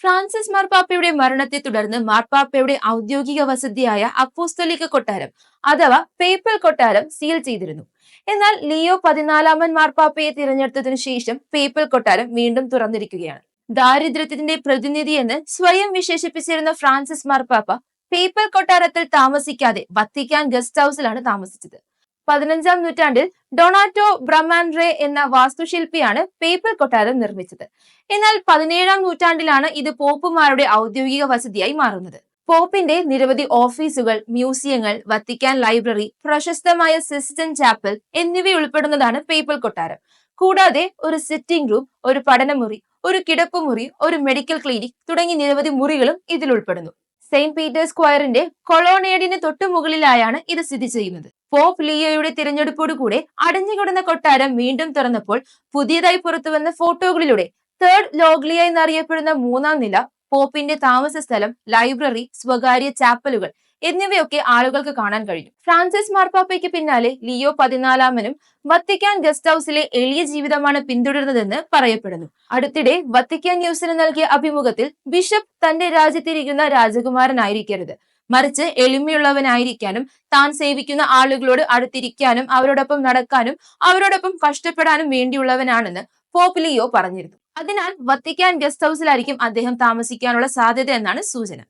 Francis മാർപ്പാപ്പയുടെ മരണത്തെ തുടർന്ന് മാർപ്പാപ്പയുടെ ഔദ്യോഗിക വസതിയായ അപ്പോസ്തലിക കൊട്ടാരം അഥവാ പേപ്പൽ കൊട്ടാരം സീൽ ചെയ്തിരുന്നു. എന്നാൽ ലിയോ 14 മാർപ്പാപ്പയെ തിരഞ്ഞെടുത്തതിനു ശേഷം പേപ്പൽ കൊട്ടാരം വീണ്ടും തുറന്നിരിക്കുകയാണ്. ദാരിദ്ര്യത്തിന്റെ പ്രതിനിധി എന്ന് സ്വയം വിശേഷിപ്പിച്ചിരുന്ന ഫ്രാൻസിസ് മാർപ്പാപ്പ പേപ്പൽ കൊട്ടാരത്തിൽ താമസിക്കാതെ വത്തിക്കാൻ ഗസ്റ്റ് ഹൌസിലാണ് താമസിച്ചത്. 15-ാം നൂറ്റാണ്ടിൽ ഡൊണാറ്റോ ബ്രമാൻറെ എന്ന വാസ്തുശില്പിയാണ് പേപ്പൽ കൊട്ടാരം നിർമ്മിച്ചത്. എന്നാൽ 17-ാം നൂറ്റാണ്ടിലാണ് ഇത് പോപ്പുമാരുടെ ഔദ്യോഗിക വസതിയായി മാറുന്നത്. പോപ്പിന്റെ നിരവധി ഓഫീസുകൾ, മ്യൂസിയങ്ങൾ, വത്തിക്കാൻ ലൈബ്രറി, പ്രശസ്തമായ സിസ്റ്റൻ ചാപ്പൽ എന്നിവയുൾപ്പെടുന്നതാണ് പേപ്പൽ കൊട്ടാരം. കൂടാതെ ഒരു സിറ്റിംഗ് റൂം, ഒരു പഠനമുറി, ഒരു കിടപ്പുമുറി, ഒരു മെഡിക്കൽ ക്ലിനിക് തുടങ്ങി നിരവധി മുറികളും ഇതിൽ ഉൾപ്പെടുന്നു. സെയിന്റ് പീറ്റേഴ്സ് സ്ക്വയറിന്റെ കൊളോണേഡിന് തൊട്ടുമുകളിലായാണ് ഇത് സ്ഥിതി ചെയ്യുന്നത്. പോപ്പ് ലിയോയുടെ തിരഞ്ഞെടുപ്പോടുകൂടെ അടഞ്ഞുകിടന്ന കൊട്ടാരം വീണ്ടും തുറന്നപ്പോൾ പുതിയതായി പുറത്തുവന്ന ഫോട്ടോകളിലൂടെ തേർഡ് ലോഗ്ലിയ എന്നറിയപ്പെടുന്ന 3-ാം നില, പോപ്പിന്റെ താമസ സ്ഥലം, ലൈബ്രറി, സ്വകാര്യ ചാപ്പലുകൾ എന്നിവയൊക്കെ ആളുകൾക്ക് കാണാൻ കഴിഞ്ഞു. ഫ്രാൻസിസ് മാർപ്പാപ്പയ്ക്ക് പിന്നാലെ ലിയോ 14 വത്തിക്കാൻ ഗസ്റ്റ് ഹൌസിലെ എളിയ ജീവിതമാണ് പിന്തുടരുന്നതെന്ന് പറയപ്പെടുന്നു. അടുത്തിടെ വത്തിക്കാൻ ന്യൂസിന് നൽകിയ അഭിമുഖത്തിൽ ബിഷപ്പ് തന്റെ രാജ്യത്തിരിക്കുന്ന രാജകുമാരനായിരിക്കരുത്, മറിച്ച് എളിമയുള്ളവനായിരിക്കാനും താൻ സേവിക്കുന്ന ആളുകളോട് അടുത്തിരിക്കാനും അവരോടൊപ്പം നടക്കാനും അവരോടൊപ്പം കഷ്ടപ്പെടാനും വേണ്ടിയുള്ളവനാണെന്ന് പോപ്പ് ലിയോ പറഞ്ഞിരുന്നു. അതിനാൽ വത്തിക്കാൻ ഗസ്റ്റ് ഹൌസിലായിരിക്കും അദ്ദേഹം താമസിക്കാനുള്ള സാധ്യത എന്നാണ് സൂചന.